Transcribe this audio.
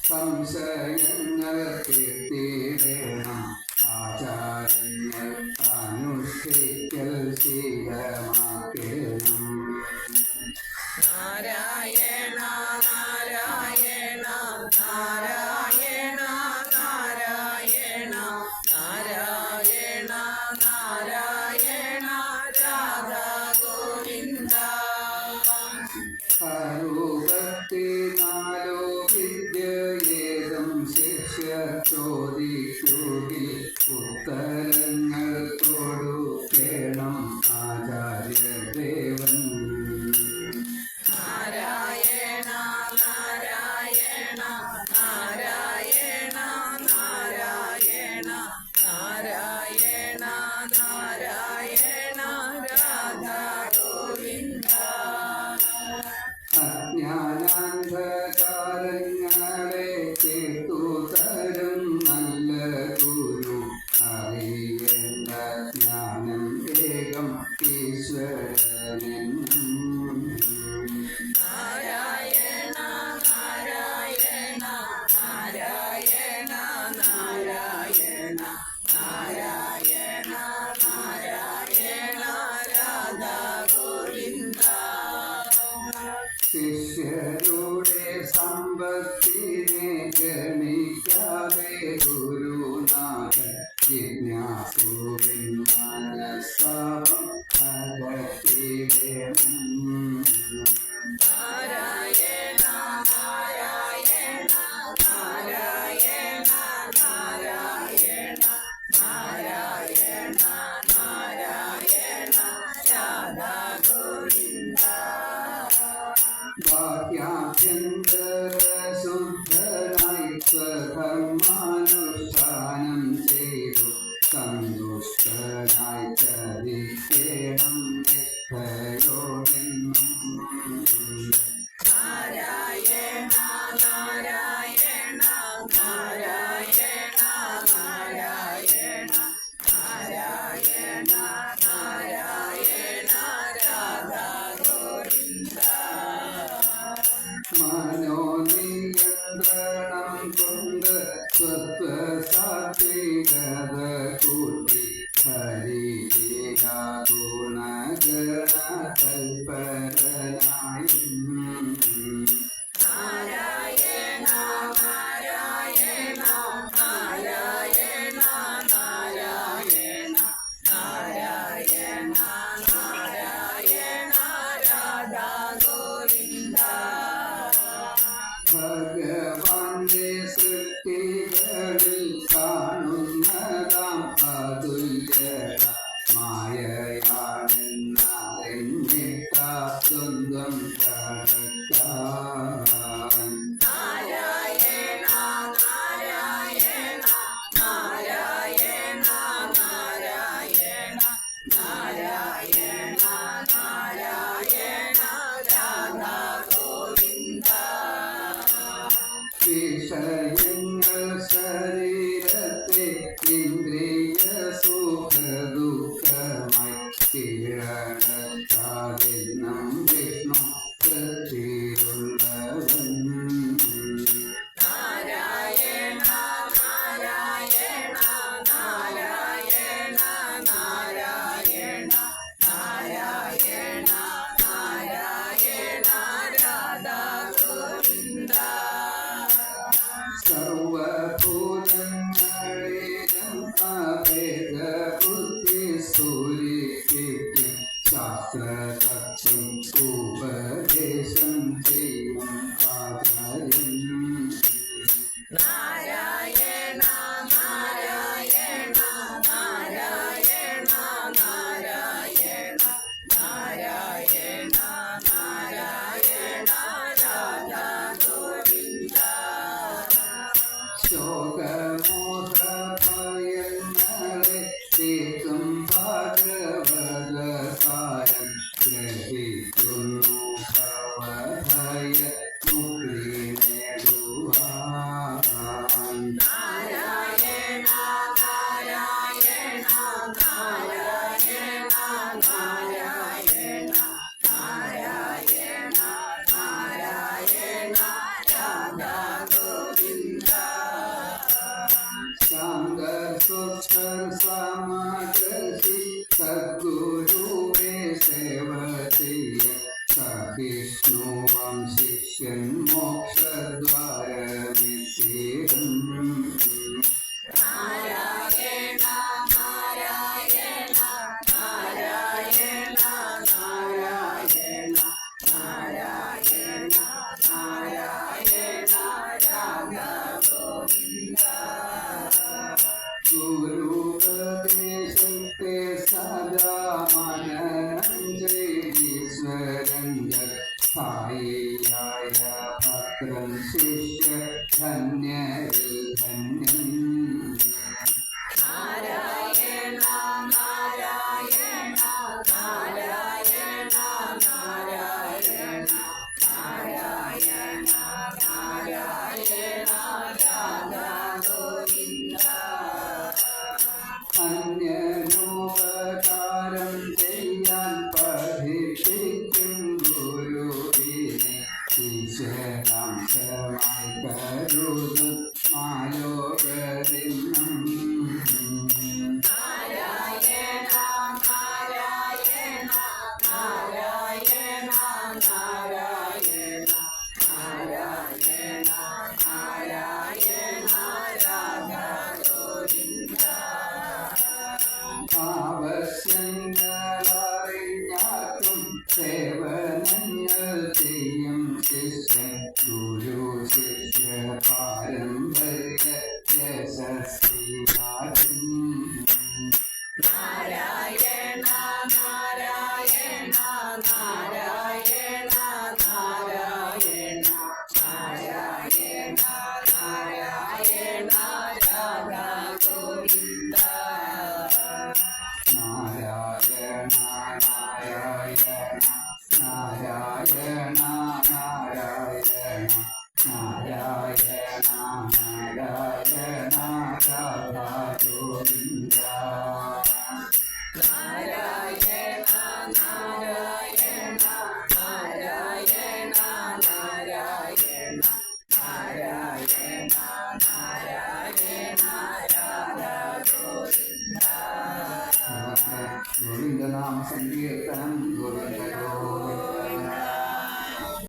സംശയങ്ങൾ തീർത്തിടേണം. ആചാരങ്ങൾ അനുഷ്ഠിക്കൽ ശീലമാക്കണം. നാരായണ നാരായണ നാരായണ നാരായണ നാരായണ നാരായണ രാധാ ഗോവിന്ദ. 64 വിദ്യയേതും ശിഷ്യ ചോദിക്കുകിൽ ഉത്തരങ്ങൾ കൊടുക്കണം ആചാര്യദേവൻ. നാരായണ നാരായണ നാരായണ നാരായണ നാരായണ നാരായണ രാധാ ഗോവിന്ദ. അജ്ഞാനാന്ധകാരങ്ങളെ തീർത്തു തരും നല്ല ഗുരു. അറിയേണ്ട ജ്ഞാനം ഏകം ഈശ്വരനെന്നും. നാരായണ നാരായണ നാരായണ നാരായണ നാരായണ നാരായണ രാധാ ഗോവിന്ദ. ശിഷ്യരുടെ സമ്പത്തിനെ ഗണിക്കാതെ ഗുരുനാഥൻ ജിജ്ഞാസുവിൻ മനസ്താപം അകറ്റിടേണം. നാരായണ നാരായണ നാരായണ നാരായണ നാരായണ നാരായണ രാധാ ഗോവിന്ദ. ബാഹ്യാഭ്യന്തര ശുദ്ധനായി സ്വധർമാനുഷ്ഠാനം ചെയ്തു സന്തുഷ്ടനായി ചരിക്കേണം നിഷ്ഠയോടെന്നും. നാരായണ നാരായണ നാരായണ നാരായണ നാരായണ നാരായണ രാധാ ഗോവിന്ദ. മനോനിയന്ത്രണം കൊണ്ട് സ്വത്വസാത്വികത കൂട്ടി ഹരിഗുണഗണ തൽപരനായും. നാരായണ നാരായണ നാരായണ നാരായണ നാരായണ നാരായണ രാധാ ഗോവിന്ദ. ഭഗവാന്റെ സൃഷ്ടികളിൽ കാണുന്നതാം അതുല്യത മായയാണെന്നറിഞ്ഞിട്ടാ ദ്വന്ദ്വം കടക്കാം. സുസ്ഥർ സമദർശി സദ്ഗുരുവേ സേവ ചെയ്യ സഹിഷ്ണുവം ശിഷ്യൻ മോക്ഷദ്വാരമിത്തീരും നാരായണ നാരായണ നാരായണ നാരായണ നാരായണ നാരായണ രാധ ഗോവിന്ദ ഗുരുപദേശത്തെ സദാ മനനം ചെയ്തീശ്വരങ്ങൾ സ്ഥായിയായ ഭദ്രൻ ശിഷ്യ ധന്യരിൽ ധന്യൻ നാരായണ നാരായണ നാരായണ നാരായണ നാരായണ നാരായണ രാധ ഗോവിന്ദ അന്യനോപകാരം ചെയ്യാൻ പഠിപ്പിക്കും ഗുരുവിനെ ഈശ്വരാംശമായി കരുതും മാലോകരിന്നും നാരായണ നാരായണ നാരായണ നാരായണ നാരായണ നാരായണ രാധ ഗോവിന്ദ ആവശ്യങ്ങളറിഞ്ഞാക്കും സേവനങ്ങൾ ചെയ്യും ശിഷ്യൻ ഗുരു ശിഷ്യ പാരമ്പര്യ യശസ്വിനാഥൻ നാരായണ നാരായണ നാരായണ നാരായണ നാരായണ നാരായണ രാധ ഗോവിന്ദ നാരായണ നാരായണ നാരായണ നാരായണ നാരായണ നാരായണ രാധാ ഗോവിന്ദ നാരായണ നാരായണ നാരായണ നാരായണ നാരായണ നാരായണ രാധ ഗോവിന്ദ ഗോവിന്ദനാമ സങ്കീർത്തനം ഗോവിന്ദ